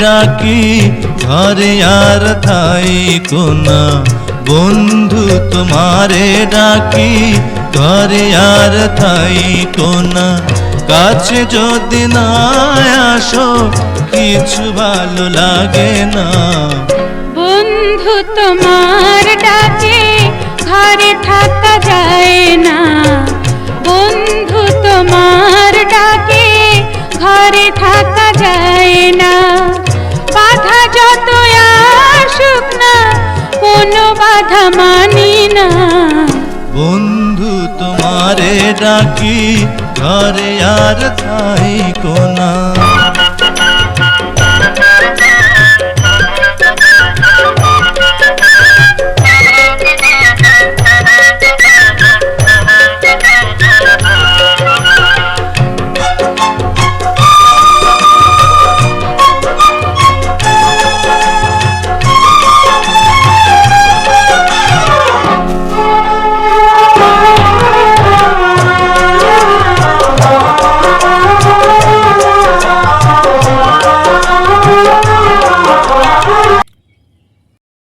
ডাকি ঘরে আর থাইকো না, বন্ধু তোমারে ডাকি ঘরে আর থাইকো না। কাছে যদি না আসো কিছু ভালো লাগে না। বন্ধু তোমার ডাকে ঘরে থাকা যায় না, বন্ধু তোমার ডাকে ঘরে থাকা যায় না। বাধা যত আসুক না কোনো বাধা মানি না। বন্ধু তোমারে ডাকি ঘরে আর থাইকো না।